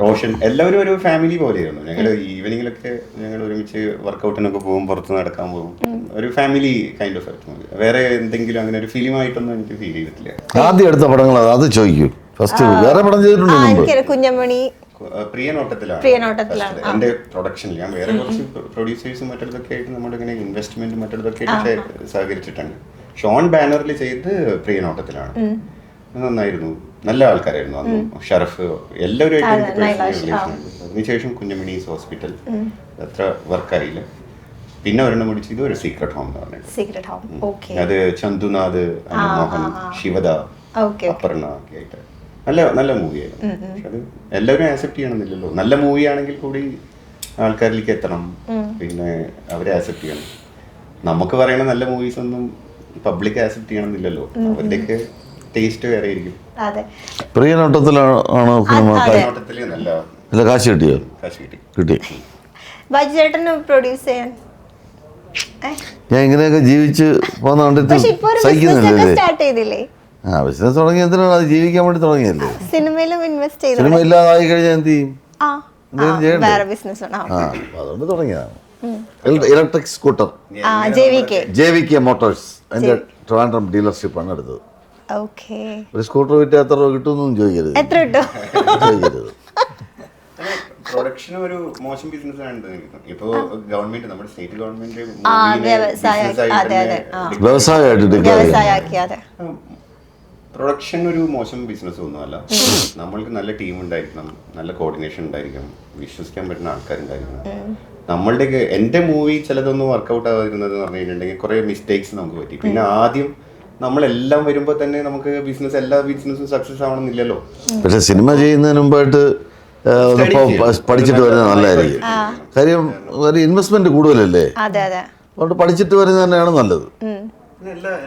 റോഷൻ, എല്ലാവരും ഒരു ഫാമിലി പോലെയായിരുന്നു. ഞങ്ങൾ ഈവനിങ്ങിലൊക്കെ ഞങ്ങൾ ഒരുമിച്ച് വർക്കൗട്ടിനൊക്കെ പോകും, പുറത്ത് നടക്കാൻ പോകും. ഒരു ഫാമിലി കൈൻഡ് ഓഫ് ആയിരുന്നു. വേറെ എന്തെങ്കിലും അങ്ങനെ ഒരു ഫിലിം ആയിട്ടൊന്നും എനിക്ക് ഫീൽ ചെയ്തിട്ടില്ല. ആദ്യം എടുത്ത പടങ്ങൾ അത് ചോദിക്കൂ. ഫസ്റ്റ് വേറെ പടം ചെയ്തിട്ടുണ്ടോ? കുഞ്ഞമണി, പ്രിയനോട്ടത്തിലാണ് എന്റെ പ്രൊഡക്ഷനിൽ. ഞാൻ വേറെ കുറച്ച് പ്രൊഡ്യൂസേഴ്സും മറ്റുള്ളതൊക്കെ ആയിട്ട് നമ്മളിങ്ങനെ ഇൻവെസ്റ്റ്മെന്റ് മറ്റുള്ളതൊക്കെ ആയിട്ട് സഹകരിച്ചിട്ടുണ്ട്. ഷോൺ ബാനറിൽ ചെയ്ത് പ്രിയനോട്ടത്തിലാണ്. നന്നായിരുന്നു, നല്ല ആൾക്കാരായിരുന്നു അന്ന്. ഷറഫ്, എല്ലാവരുമായിട്ട് റിലേഷൻ ഉണ്ട്. അതിനുശേഷം കുഞ്ഞമണീസ് ഹോസ്പിറ്റൽ അത്ര വർക്കായില്ല. പിന്നെ ഒരെണ്ണം കൂടി ചെയ്തു, ഒരു സീക്രട്ട് ഹോം എന്ന് പറഞ്ഞത്. Secret home. ഓക്കെ. അത് ചന്തുനാഥ്, മോഹൻ, ശിവദ, അപർണ ഒക്കെ ആയിട്ട് നല്ല നല്ല മൂവിയായിരുന്നു. പക്ഷെ അത് എല്ലാവരും ആക്സെപ്റ്റ് ചെയ്യണമെന്നില്ലല്ലോ. നല്ല മൂവി ആണെങ്കിൽ കൂടി ആൾക്കാരിലേക്ക് എത്തണം, പിന്നെ അവരെ ആക്സെപ്റ്റ് ചെയ്യണം. നമുക്ക് പറയണ നല്ല മൂവീസ് ഒന്നും പബ്ലിക് ആക്സെപ്റ്റ് ചെയ്യണമെന്നില്ലല്ലോ. അവരുടെയൊക്കെ ടേസ്റ്റ് വേറെ ആയിരിക്കും. പ്രിയനോട്ടത്തിലാണോ നോട്ടത്തില് നല്ല കാശ് കിട്ടിയോ? കാശ് കിട്ടി. കിട്ടി. ബൈജു ചേട്ടന് പ്രൊഡ്യൂസ് ചെയ്യാൻ ഞാൻ ഇങ്ങനെയൊക്കെ ജീവിച്ച് പോകുന്ന കണ്ടിട്ട് പക്ഷെ ഇപ്പൊ ഒരു ബിസിനസ് ഒക്കെ സ്റ്റാർട്ട് ചെയ്തില്ലേ? ബിസിനസ് തുടങ്ങി എന്തിനാണ്? അത് ജീവിക്കാൻ വേണ്ടി തുടങ്ങിയല്ലേ. സിനിമയിലും ഇൻവെസ്റ്റ് ചെയ്തു. സിനിമ ഇല്ലാതായി കഴിഞ്ഞാൽ എന്ത് ചെയ്യും? വേറെ ബിസിനസ് അതുകൊണ്ട് തുടങ്ങിയതാണ്. ഇലക്ട്രിക് സ്കൂട്ടർ JVK മോട്ടോഴ്സ്, അതിന്റെ ട്രിവാൻഡ്രം ഡീലർഷിപ്പാണ് എടുത്തത്. ഒരു സ്കൂട്ടർ വിറ്റ് എത്ര രൂപ കിട്ടുമെന്നൊന്നും ചോദിക്കരുത്. ചോദിക്കരുത്. പ്രൊഡക്ഷൻ ഒരു മോശം ബിസിനസ് ആണ്. ഇപ്പോ ഗവൺമെന്റ്, നമ്മുടെ സ്റ്റേറ്റ് ഗവൺമെന്റ് വ്യവസായമായിട്ട് പ്രൊഡക്ഷൻ ഒരു മോശം ബിസിനസ് ഒന്നുമല്ല. നമ്മൾക്ക് നല്ല ടീം ഉണ്ടായിരിക്കണം, നല്ല കോർഡിനേഷൻ ഉണ്ടായിരിക്കണം, വിശ്വസിക്കാൻ പറ്റുന്ന ആൾക്കാരുണ്ടായിരിക്കണം. നമ്മളുടെ എൻ്റെ മൂവി ചിലതൊന്നും വർക്കൗട്ട് ആവാതിരുന്നത് എന്ന് പറഞ്ഞു കഴിഞ്ഞിട്ടുണ്ടെങ്കിൽ കുറെ മിസ്റ്റേക്സ് നമുക്ക് പറ്റി. പിന്നെ ആദ്യം നമ്മളെല്ലാം വരുമ്പോൾ തന്നെ നമുക്ക് എല്ലാ ബിസിനസ്സും സക്സസ് ആവണമെന്നില്ലല്ലോ. പക്ഷെ സിനിമ ചെയ്യുന്നതിന് മുമ്പായിട്ട് പഠിച്ചിട്ട് വരുന്നത് നല്ലതായിരിക്കും. കാര്യം ഒരു ഇൻവെസ്റ്റ്മെന്റ് കൂടുതലല്ലേ, അതുകൊണ്ട് പഠിച്ചിട്ട് വരുന്നത് തന്നെയാണ് നല്ലത്.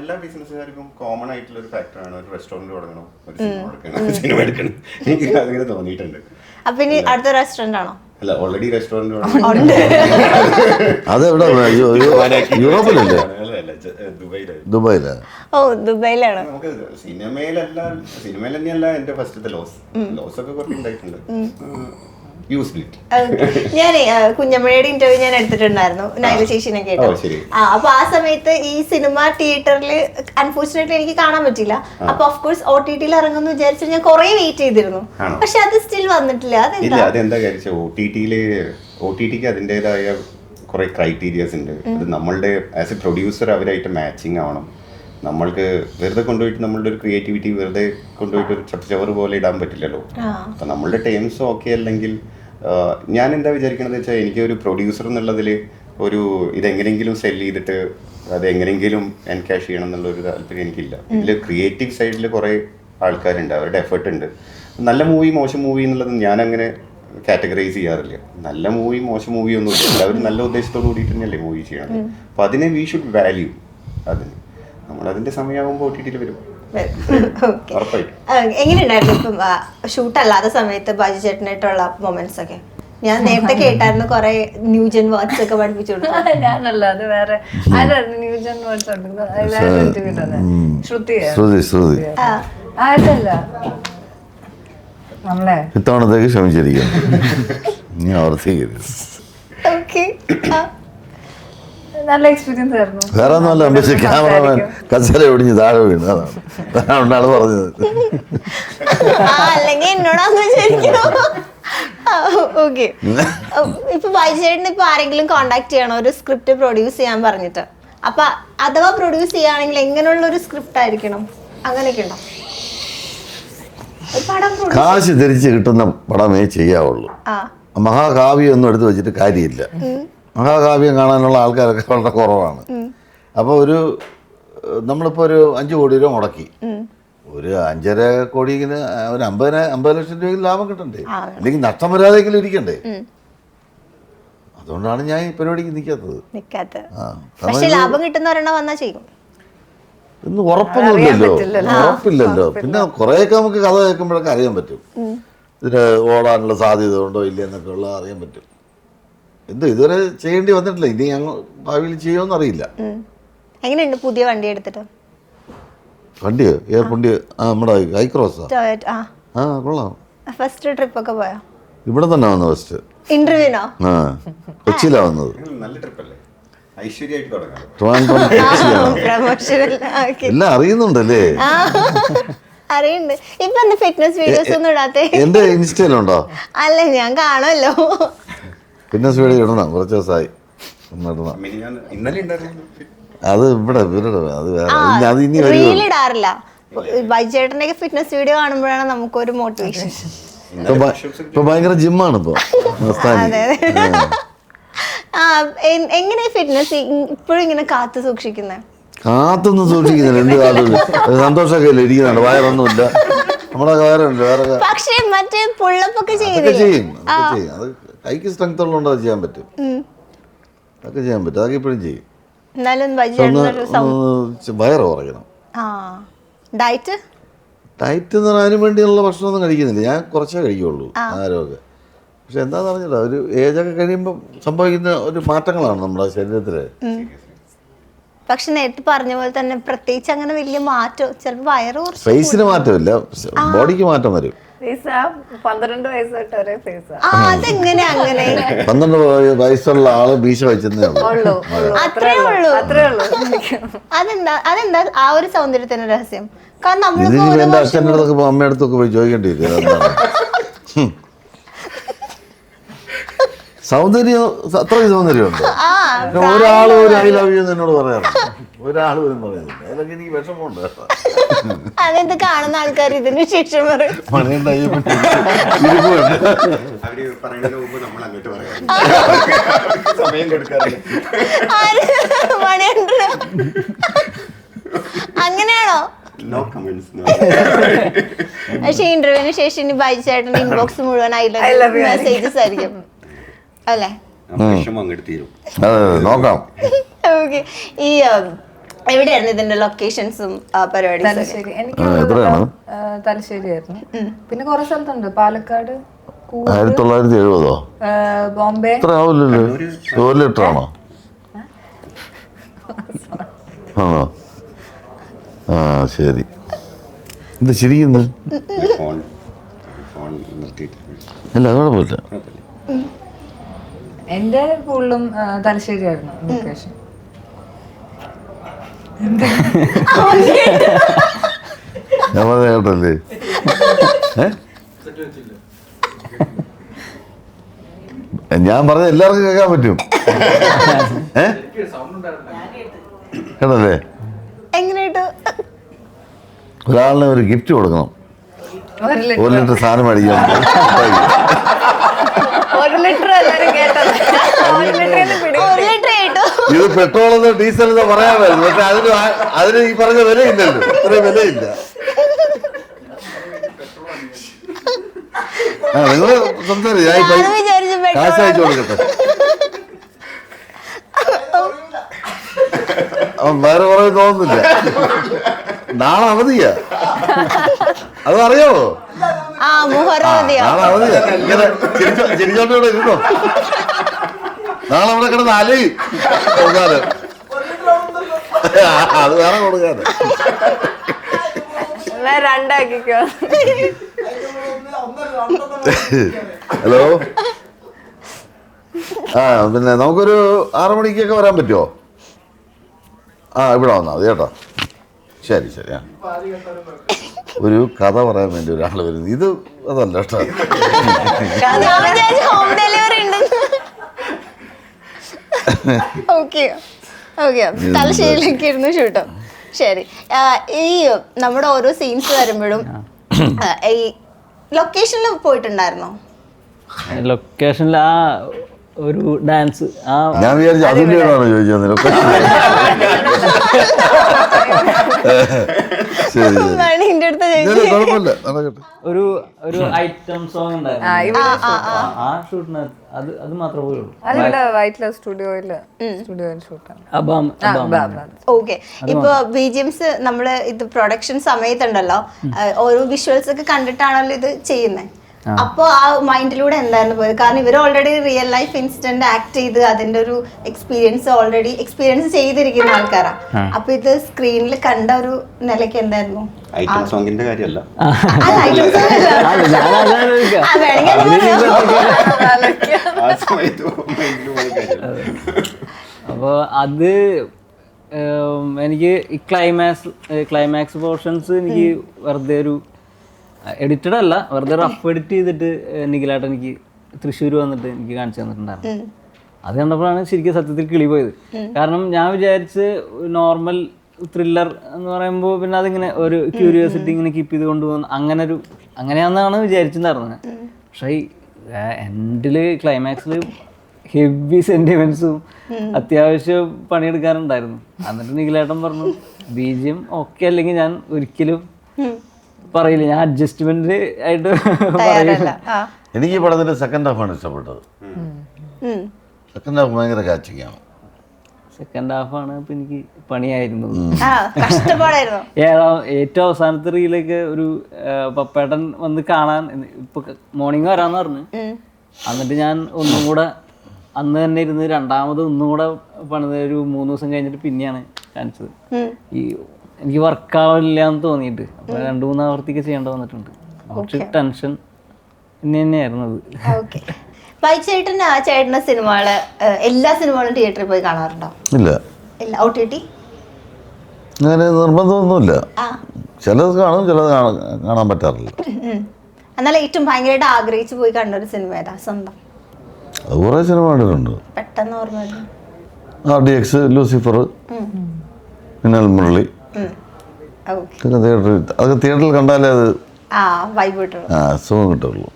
എല്ലാ ബിസിനസ്സുകാർക്കും കോമൺ ആയിട്ടുള്ള ഒരു ഫാക്ടറാണ് ഒരു റെസ്റ്റോറന്റ് തുടങ്ങണം, ഒരു സിനിമ എടുക്കണം. എനിക്ക് അങ്ങനെ തോന്നിയിട്ടുണ്ട്. അപ്പൊ ഇനി അടുത്ത റെസ്റ്റോറന്റ് ആണോ? അല്ല, ഓൾറെഡി റെസ്റ്റോറന്റ് അതെവിടെ? യൂറോപ്പിലല്ലേ? ദുബായിലാണ്. ഓ, ദുബായിലാണ്. നമുക്ക് സിനിമയിൽ തന്നെയല്ല എന്റെ ഫസ്റ്റത്തെ ലോസ് ഒക്കെ കുറേ ഉണ്ടായിട്ടുണ്ട്. ഞാൻ കുഞ്ഞമ്മയുടെ ഇന്റർവ്യൂ ഞാൻ എടുത്തിട്ടുണ്ടായിരുന്നു, നൈല ചേച്ചിനെ കേട്ടോ. അപ്പൊ ആ സമയത്ത് ഈ സിനിമ തിയേറ്ററിൽ അൺഫോർച്ചുനേറ്റ്ലി എനിക്ക് കാണാൻ പറ്റില്ല. അപ്പൊ ഓഫ് കോഴ്സ് OTT-ൽ ഇറങ്ങുമെന്ന് വിചാരിച്ചു ഞാൻ കുറെ വെയിറ്റ് ചെയ്തിരുന്നു. പക്ഷെ അത് സ്റ്റിൽ വന്നിട്ടില്ല. അതെന്താ കാര്യം? OTT-ക്ക് അതിൻ്റെതായ കുറെ ക്രൈറ്റീരിയസ് ഉണ്ട്. അത് നമ്മളുടെ ആസ് എ പ്രൊഡ്യൂസർ അവരായിട്ട് മാച്ചിങ് ആവണം. നമ്മൾക്ക് വെറുതെ കൊണ്ടുപോയിട്ട് നമ്മളുടെ ഒരു ക്രിയേറ്റിവിറ്റി വെറുതെ കൊണ്ടുപോയിട്ട് ഒരു ചവറ് പോലെ ഇടാൻ പറ്റില്ലല്ലോ. അപ്പം നമ്മളുടെ ടേംസ് ഓക്കെ അല്ലെങ്കിൽ ഞാൻ എന്താ വിചാരിക്കണമെന്ന് വെച്ചാൽ, എനിക്ക് ഒരു പ്രൊഡ്യൂസർ എന്നുള്ളതിൽ ഒരു ഇതെങ്ങനെയെങ്കിലും സെല് ചെയ്തിട്ട് അത് എങ്ങനെയെങ്കിലും എൻകാഷ് ചെയ്യണം എന്നുള്ളൊരു താല്പര്യം എനിക്കില്ല. ഇതിൽ ക്രിയേറ്റീവ് സൈഡിൽ കുറേ ആൾക്കാരുണ്ട്, അവരുടെ എഫേർട്ട് ഉണ്ട്. നല്ല മൂവി മോശം മൂവി എന്നുള്ളത് ഞാനങ്ങനെ കാറ്റഗറൈസ് ചെയ്യാറില്ല. നല്ല മൂവി മോശം മൂവി ഒന്നുമില്ല, എല്ലാവരും നല്ല ഉദ്ദേശത്തോട് കൂടിയിട്ട് തന്നെയല്ലേ മൂവി ചെയ്യണം. അപ്പോൾ അതിനെ വി ഷുഡ് വാല്യൂ. അതിന് നമ്മളതിൻ്റെ സമയമാകുമ്പോൾ OTT-ൽ വരും. എങ്ങനെയുണ്ടായിരുന്നു ഇപ്പം ഷൂട്ട് അല്ലാത്ത സമയത്ത് ബൈജു ചേട്ടനായിട്ടുള്ള മൊമെന്റ്സ് ഒക്കെ? ഞാൻ നേരത്തെ കേട്ടായിരുന്നു കുറെ ന്യൂജൻ വേർഡ്സ് ഒക്കെ പഠിപ്പിച്ചു കൊടുത്തു. ഞാനല്ല, അത് വേറെ ന്യൂജൻ വേർഡ്സ് അതല്ല നമ്മളെ ഇത്തവണത്തേക്ക് ക്ഷമിച്ചിരിക്കും. ഇനി ആവർത്തിക്കരുത്. നല്ല എക്സ്പീരിയൻസ് ആയിരുന്നു. വേറെ ഒന്നുമല്ല, പക്ഷേ ക്യാമറമാൻ കസേര ഒടിഞ്ഞ് താഴെ വീണു. അതാണ് പറഞ്ഞത്. അല്ലെങ്കിൽ എന്നോടാന്ന് വിചാരിക്കണോ? ഓക്കെ. ഇപ്പൊ ബൈജുചേട്ടന് ഇപ്പൊ ആരെങ്കിലും കോണ്ടാക്ട് ചെയ്യണോ ഒരു സ്ക്രിപ്റ്റ് പ്രൊഡ്യൂസ് ചെയ്യാൻ പറഞ്ഞിട്ട്? അപ്പൊ അഥവാ പ്രൊഡ്യൂസ് ചെയ്യുകയാണെങ്കിൽ എങ്ങനെയുള്ള ഒരു സ്ക്രിപ്റ്റ് ആയിരിക്കണം? അങ്ങനെയൊക്കെ ഉണ്ടോ? കാശ് തിരിച്ച് കിട്ടുന്ന പടമേ ചെയ്യാവുള്ളൂ. മഹാകാവ്യം ഒന്നും എടുത്ത് വെച്ചിട്ട് കാര്യമില്ല. മഹാകാവ്യം കാണാനുള്ള ആൾക്കാരൊക്കെ വളരെ കുറവാണ്. അപ്പോൾ നമ്മളിപ്പോൾ ഒരു 5 കോടി രൂപ മുടക്കി, ഒരു 5.5 കോടിക്ക് ഒരു 50 ലക്ഷം രൂപയ്ക്ക് ലാഭം കിട്ടണ്ടേ? അല്ലെങ്കിൽ നഷ്ടം വരാതെങ്കിലും ഇരിക്കണ്ടേ? അതുകൊണ്ടാണ് ഞാൻ ഈ പരിപാടിക്ക് നിൽക്കാത്തത്. ഇന്ന് ഉറപ്പില്ലല്ലോ. പിന്നെ കുറേയൊക്കെ നമുക്ക് കഥ കേൾക്കുമ്പോഴൊക്കെ അറിയാൻ പറ്റും ഇതിന് ഓടാനുള്ള സാധ്യത ഉണ്ടോ ഇല്ലയെന്നൊക്കെ ഉള്ള അറിയാൻ പറ്റും. ഇതുവരെ ചെയ്യേണ്ടി വന്നിട്ടില്ല. ഇനി ഞങ്ങൾ ഭാവിയിൽ ചെയ്യുമെന്ന് അറിയില്ല. എങ്ങനെയുണ്ട് പുതിയ വണ്ടി എടുത്തിട്ട്? വണ്ടിയോ? വണ്ടി നമ്മുടെ ഹൈക്രോസാ. കൊള്ളാം. ഫസ്റ്റ് ട്രിപ്പ് ഒക്കെ പോയോ? ഇവിടെ തന്നെ വന്നത് ഫസ്റ്റ് ഇന്റർവ്യൂനോ? കൊച്ചിയിലാ വന്നത്. നല്ല ട്രിപ്പല്ലേ? എല്ലാം അറിയുന്നുണ്ടല്ലേ? അറിയുന്നുണ്ട്. ഇപ്പൊ എന്താ ഫിറ്റ്നസ് വീഡിയോസ് ഒന്നും ഇടാത്തെ? എന്റെ ഇൻസ്റ്റയിലുണ്ടോ? അല്ല, ഞാൻ കാണുമല്ലോ. ഫിറ്റ്നസ് വീഡിയോ ഇടണം, കുറച്ച് ദിവസമായി അത് ഇവിടെ അത് ഇനി ഇടാറില്ല. ബൈജേട്ടന്റെ ഫിറ്റ്നസ് വീഡിയോ കാണുമ്പോഴാണ് നമുക്കൊരു മോട്ടിവേഷൻ. ഇപ്പൊ ഭയങ്കര ജിമ്മാണ് ഇപ്പൊ. എങ്ങനെ ഫിറ്റ്നസ് ഇപ്പോഴും ഇങ്ങനെ കാത്തു സൂക്ഷിക്കുന്നത്? കാത്തൊന്നും സൂക്ഷിക്കുന്നില്ല, എന്ത് കാത്തില്ല, സന്തോഷമൊക്കെ ഇല്ല, ഇരിക്കുന്നുണ്ട്, വയറൊന്നുമില്ല, നമ്മുടെ വയറുണ്ട്, വേറെ പക്ഷേ മറ്റേ പുള്ളപ്പൊക്കെ അതൊക്കെ ചെയ്യും, അതൊക്കെ ചെയ്യും. അത് കൈക്ക് സ്ട്രെങ്ത് ഉള്ളതുകൊണ്ട് അത് ചെയ്യാൻ പറ്റും, അതൊക്കെ ചെയ്യാൻ പറ്റും, അതൊക്കെ ഇപ്പോഴും ചെയ്യും. വയറ് കുറയ്ക്കണം. ഡയറ്റ് ഡയറ്റ് എന്ന് പറഞ്ഞാൽ അതിന് വേണ്ടിയുള്ള ഭക്ഷണമൊന്നും കഴിക്കുന്നില്ല, ഞാൻ കുറച്ചേ കഴിക്കുള്ളൂ ആരോഗ്യം. പക്ഷെ എന്താണെന്ന് പറഞ്ഞില്ല, ഒരു ഏജൊക്കെ കഴിയുമ്പോൾ സംഭവിക്കുന്ന ഒരു മാറ്റങ്ങളാണ് നമ്മുടെ ശരീരത്തിൽ. പക്ഷെ നേരത്തെ പറഞ്ഞ പോലെ തന്നെ പ്രത്യേകിച്ച് അങ്ങനെ വലിയ മാറ്റം, ചിലപ്പോൾ വയറ് കുറച്ച് ഫേസിന് മാറ്റമില്ല, ബോഡിക്ക് മാറ്റം വരും. 12 വയസ്സ് തൊട്ട് ഒരേ ഫേസാ. അതെങ്ങനെ അങ്ങനെ? 12 വയസ്സുള്ള ആള് മീശ വെച്ചതേ ഉള്ളൂ. അത്രേ ഉള്ളൂ. അതെന്താ ആ ഒരു സൗന്ദര്യത്തിന്റെ രഹസ്യം? കാരണം ഇതിന് എന്റെ അച്ഛൻ്റെ അടുത്തൊക്കെ അമ്മയുടെ അടുത്തൊക്കെ പോയി ചോദിക്കേണ്ടി വരും എന്താണ് സൗന്ദര്യം. അത്രയും സൗന്ദര്യമുണ്ട്. ഒരാളും ഒരു ഐ ലവ് യു എന്നോട് പറയാറുണ്ട്, ഒരാൾ പോലും പറയുന്നില്ല. അതിലൊക്കെ എനിക്ക് വിഷമമുണ്ട്. അതെന്ത് കാണുന്ന ആൾക്കാർ ഇതിന് ശേഷം അങ്ങനെയാണോ? പക്ഷെ ഇന്റർവ്യൂവിന് ശേഷം ഇനി ബൈച്ചേട്ടന്റെ ഇൻബോക്സ് മുഴുവൻ മെസ്സേജസ് ആയിരിക്കും അല്ലേ? നോക്കാം. ഓക്കെ. ഈ എവിടെയായിരുന്നു ഇതിന്റെ ലൊക്കേഷൻസും പരിപാടി? തലശ്ശേരി ആയിരുന്നു. പിന്നെ കുറെ സ്ഥലത്തുണ്ട്, പാലക്കാട്, 1970 ബോംബെ. ഇത്ര ആവില്ലല്ലോ, 1 ലിറ്റർ ആണോ? ആണോ? ആ ശരി. എന്താ ശരിക്കുന്നു? അല്ല കുഴപ്പമില്ല. എന്റെ കൂടുതലും തലശ്ശേരി ആയിരുന്നു ലൊക്കേഷൻ. ഞാൻ പറഞ്ഞ കേട്ടല്ലേ? ഞാൻ പറഞ്ഞ എല്ലാവർക്കും കേൾക്കാൻ പറ്റും. കേട്ടല്ലേ? ഒരാളിന് ഒരു ഗിഫ്റ്റ് കൊടുക്കണം, 1 ലിറ്റർ സാധനം മേടിക്കണം. 1 ലിറ്റർ ഇത് പെട്രോളെന്നോ ഡീസലെന്നോ പറയാമായിരുന്നു, പക്ഷെ അതിന് ഈ പറഞ്ഞ വിലയില്ലല്ലോ, ഇത്രയും വിലയില്ല. നിങ്ങള് സംസാരിച്ചു, കാശ് അയച്ചു കൊടുക്കട്ടെ. വേറെ കുറവ് തോന്നുന്നില്ല. നാളെ അവധിയാ, അത് അറിയാമോ? നാളെ അവധിയാ. ഇങ്ങനെ ചിരിച്ചോണ്ടൂടെ ഇരുന്നോ, നാളെ അവിടെ കിടന്ന് അലയും കൊടുക്കാറ്. അത് വേറെ കൊടുക്കാറ്. രണ്ടാക്കിക്കോ. ഹലോ. പിന്നെ നമുക്കൊരു 6 മണിക്കൊക്കെ വരാൻ പറ്റുമോ? ഇവിടെ വന്നാൽ മതി കേട്ടോ. ശരി ശരി. ഒരു കഥ പറയാൻ വേണ്ടി ഒരാൾ വരുന്നത്, ഇത് അതല്ല കേട്ടോ. ഹോം ഡെലിവറി ഉണ്ട്. Okay okay. തലശ്ശേരിയിലേക്ക് ഇരുന്ന് ഷൂട്ടോ. ശരി. ഈ നമ്മുടെ ഓരോ സീൻസ് വരുമ്പോഴും ഈ ലൊക്കേഷനിൽ പോയിട്ടുണ്ടായിരുന്നോ? ലൊക്കേഷനിൽ ആ ഒരു ഡാൻസ്, ഞാൻ വിചാരിച്ചു അതിൻ്റെയാണോ ചോദിച്ചത്. ഒരു ഒരു ഐറ്റം സോങ് ഉണ്ടായിരുന്നു, ആ ഷൂട്ടിന് അത് മാത്രമേ പോയുള്ളൂ. ഓക്കെ. ഇപ്പൊ ബിജിഎംസ് നമ്മള് ഇത് പ്രൊഡക്ഷൻ സമയത്തുണ്ടല്ലോ, ഓരോ വിഷ്വൽസ് ഒക്കെ കണ്ടിട്ടാണല്ലോ ഇത് ചെയ്യുന്നത്. അപ്പൊ ആ മൈൻഡിലൂടെ എന്തായിരുന്നു പോയത്? കാരണം ഇവർ already real life incident act ചെയ്ത് അതിന്റെ ഒരു എക്സ്പീരിയൻസ് ചെയ്തിരിക്കുന്ന ആൾക്കാരാ. അപ്പൊ ഇത് സ്ക്രീനിൽ കണ്ട ഒരു നിലയ്ക്ക് എന്തായിരുന്നു? ഐറ്റം സോങ്ങിന്റെ കാര്യമല്ല, അപ്പൊ അത് എനിക്ക് ഈ ക്ലൈമാക്സ് പോർഷൻസ് എനിക്ക് വെറുതെ ഒരു എഡിറ്റഡ് അല്ല, വെറുതെ റഫ് എഡിറ്റ് ചെയ്തിട്ട് നിഖിലായിട്ട് എനിക്ക് തൃശ്ശൂർ വന്നിട്ട് എനിക്ക് കാണിച്ചു തന്നിട്ടുണ്ടായിരുന്നു. അത് കണ്ടപ്പോഴാണ് ശരിക്കും സത്യത്തിൽ കിളി പോയത്. കാരണം ഞാൻ വിചാരിച്ച് നോർമൽ ത്രില്ലർ എന്ന് പറയുമ്പോൾ പിന്നെ അതിങ്ങനെ ഒരു ക്യൂരിയോസിറ്റി ഇങ്ങനെ കീപ്പ് ചെയ്ത് കൊണ്ടുപോകുന്ന അങ്ങനെയാണെന്നാണ് വിചാരിച്ചിട്ടുണ്ടായിരുന്നത്. പക്ഷേ എൻഡിൽ ക്ലൈമാക്സിൽ ഹെവി സെന്റിമെന്റ്സും അത്യാവശ്യം പണിയെടുക്കാനുണ്ടായിരുന്നു. എന്നിട്ട് നിഖിലേട്ടൻ പറഞ്ഞു BGM ഓക്കെ അല്ലെങ്കിൽ ഞാൻ ഒരിക്കലും പറയില്ല, ഞാൻ അഡ്ജസ്റ്റ്മെന്റ് ആയിട്ട് പറയില്ല. എനിക്ക് ഈ പടത്തിന്റെ സെക്കൻഡ് ഹാഫാണ് ഇഷ്ടപ്പെട്ടത്. സെക്കൻഡ് ഹാഫ് ഭയങ്കര കാച്ചിങ് ആണ്. സെക്കൻഡ് ഹാഫാണ് ഇപ്പൊ എനിക്ക് പണിയായിരുന്നു. ഏറ്റവും അവസാനത്തെ റീലൊക്കെ ഒരു പപ്പേട്ടൻ വന്ന് കാണാൻ ഇപ്പൊ മോർണിംഗ് വരാന്ന് പറഞ്ഞു. എന്നിട്ട് ഞാൻ ഒന്നും കൂടെ അന്ന് തന്നെ ഇരുന്ന് രണ്ടാമത് ഒന്നും കൂടെ പണിത് ഒരു 3 ദിവസം കഴിഞ്ഞിട്ട് പിന്നെയാണ് കാണിച്ചത്. ഈ എനിക്ക് വർക്കാവില്ല എന്ന് തോന്നിയിട്ട് അപ്പൊ 2-3 ആവർത്തിക്ക് ചെയ്യേണ്ട വന്നിട്ടുണ്ട്. കുറച്ച് ടെൻഷൻ തന്നെയായിരുന്നു അത്. ചേട്ടന്റെ സിനിമകള് എല്ലാ സിനിമകളും തിയേറ്ററിൽ പോയി കാണാറുണ്ടോ? ഇല്ല, OTT അങ്ങനെ നിർബന്ധമൊന്നുമില്ല. ചിലത് കാണും, ചിലത് കാണാൻ പറ്റാറില്ല. എന്നാലും ഏറ്റവും ഭയങ്കരമായിട്ട് ആഗ്രഹിച്ചു പോയി കണ്ട ഒരു സിനിമ ഏതാ സ്വന്തം? അത് കുറേ സിനിമ കണ്ടിട്ടുണ്ട്. പെട്ടെന്ന് ഓർമ്മ വരുന്നു. RDX, ലൂസിഫർ, മിന്നൽ മുരളി, തിയേറ്ററിൽ അതൊക്കെ തിയേറ്ററിൽ കണ്ടാലേ അത് വൈബ് കിട്ടുള്ളൂ, സുഖം കിട്ടുള്ളൂ.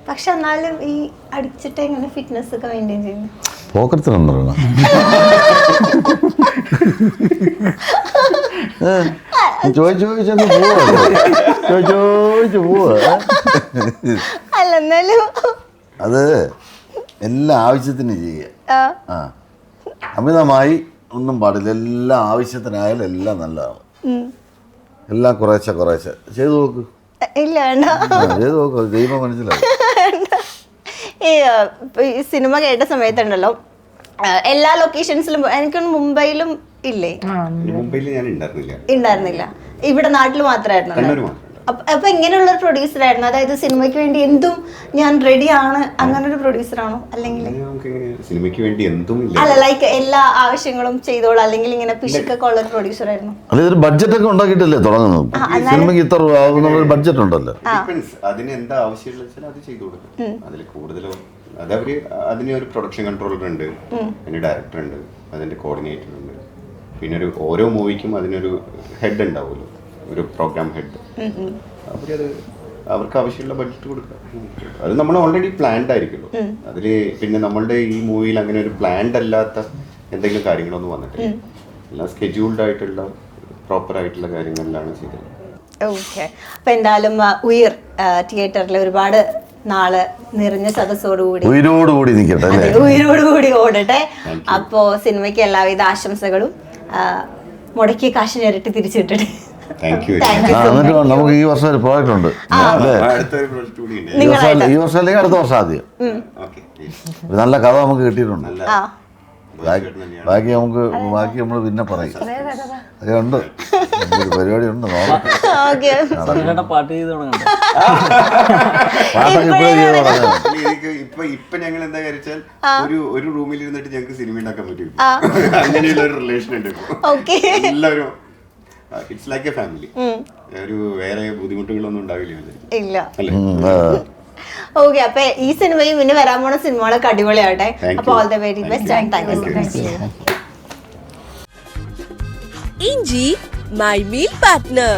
പക്ഷെ എന്നാലും ഈ അടിച്ചിട്ട് എങ്ങനെ ഫിറ്റ്നസ് ഒക്കെ മെയിൻറ്റെയിൻ ചെയ്യുന്നു? പോക്കറ്റിലുണ്ടോ ചോദിച്ചു പോവാ. അല്ല എന്നാലും അത് എല്ലാ ആവശ്യത്തിന് ചെയ്യുക. അമിതമായി ഒന്നും പാടില്ല. എല്ലാ ആവശ്യത്തിനായാലും എല്ലാം നല്ലതാണ്. എല്ലാം കുറേശ്ശെ ചെയ്തു നോക്ക്. ഇല്ല വേണ്ട, ചെയ്തു നോക്ക്, ചെയ്യുമ്പോൾ മനസ്സിലാവും. ഈ സിനിമ കേട്ട സമയത്തുണ്ടല്ലോ എല്ലാ ലൊക്കേഷൻസിലും എനിക്കൊന്ന് മുംബൈയിലും ഇല്ലേ? മുംബൈയിൽ ഞാൻ ഉണ്ടായിരുന്നില്ല, ഇവിടെ നാട്ടിൽ മാത്രമായിരുന്നു. അപ്പൊ എങ്ങനെയുള്ള ഒരു പ്രൊഡ്യൂസർ ആയിരുന്നു? അതായത് സിനിമയ്ക്ക് വേണ്ടി എന്തും ഞാൻ റെഡിയാണ് അങ്ങനെ ഒരു പ്രൊഡ്യൂസർ ആണോ? അല്ലെങ്കിൽ സിനിമയ്ക്ക് വേണ്ടി എന്തും അല്ല, ലൈക്ക് എല്ലാ ആവശ്യങ്ങളും ചെയ്തോളൂ അല്ലെങ്കിൽ ഇങ്ങനെ പിശുക്കൊക്കെ ഉള്ള ഒരു പ്രൊഡ്യൂസർ ആയിരുന്നു? അതൊരു ബഡ്ജറ്റ് ഒക്കെ ഉണ്ടാക്കിയിട്ടല്ലേ തുടങ്ങുന്നത്. സിനിമയ്ക്ക് ഇത്ര ആകുന്ന ബഡ്ജറ്റ് ഉണ്ടല്ലോ. അതിന് എന്താ ആവശ്യമുള്ള അത് ചെയ്തു കൊടുക്കും. അതിൽ കൂടുതലോ അതവര് അതിന് ഒരു പ്രൊഡക്ഷൻ കൺട്രോളർ ഉണ്ട്, അതിന് ഡയറക്ടർ ഉണ്ട്, അതിന്റെ കോർഡിനേറ്റർ ഉണ്ട്, പിന്നെ ഒരു ഓരോ മൂവിക്കും അതിനൊരു ഹെഡ് ഉണ്ടാവുമല്ലോ, ഒരു പ്രോഗ്രാം ഹെഡ്. അവരത് അവർക്ക് ആവശ്യമുള്ള ബഡ്ജറ്റ് കൊടുക്കുക. അത് നമ്മൾ ഓൾറെഡി പ്ലാൻഡ് ആയിരിക്കുമല്ലോ. അതിൽ പിന്നെ നമ്മളുടെ ഈ മൂവിയിൽ അങ്ങനെ ഒരു പ്ലാൻഡ് അല്ലാത്ത എന്തെങ്കിലും കാര്യങ്ങളൊന്നും വന്നിട്ടില്ല. എല്ലാം സ്കെഡ്യൂൾഡ് ആയിട്ടുള്ള പ്രോപ്പർ ആയിട്ടുള്ള കാര്യങ്ങളിലാണ് ചെയ്തത്. ഓക്കെ, അപ്പൊ എന്തായാലും ഉയർ തിയേറ്ററിൽ ഒരുപാട് നാള് നിറഞ്ഞ സദസ്സോടുകൂടി ഉയരോടുകൂടി ഓടട്ടെ. അപ്പോ സിനിമയ്ക്ക് എല്ലാവിധ ആശംസകളും. മുടക്കിയ കാശിന് ഇരട്ടി തിരിച്ചിട്ടിട്ട് നമുക്ക് ഈ വർഷം ഒരു പ്രോജക്റ്റ് ഉണ്ട്. ഈ വർഷം അല്ലെങ്കിൽ അടുത്ത വർഷം ആദ്യം നല്ല കഥ നമുക്ക് കിട്ടിയിട്ടുണ്ട്. ബാക്കി നമ്മൾ പിന്നെ പറയും. അതൊക്കെ ഉണ്ട്, പരിപാടി ഉണ്ട്. പാട്ട് ചെയ്ത് തുടങ്ങണ്ട. ഇപ്പൊ ഞങ്ങൾ എന്താ കഴിച്ചാൽ ഒരു റൂമിൽ ഇരുന്നിട്ട് ഞങ്ങൾക്ക് സിനിമ ഉണ്ടാക്കാൻ പറ്റും. അങ്ങനെയുള്ള ഒരു റിലേഷൻ ഉണ്ട് എല്ലാവരും. It's like A family. ഒരു വേറെ ബുദ്ധിമുട്ടുകളൊന്നും ഉണ്ടാവില്ല. ഓക്കെ, അപ്പൊ ഈ സിനിമയും പിന്നെ വരാൻ പോണ സിനിമകളൊക്കെ അടിപൊളിയാവട്ടെ. അപ്പൊ all the very best and thank you so much. ഇഞ്ചി മൈ മീൽ പാർട്ട്ണർ.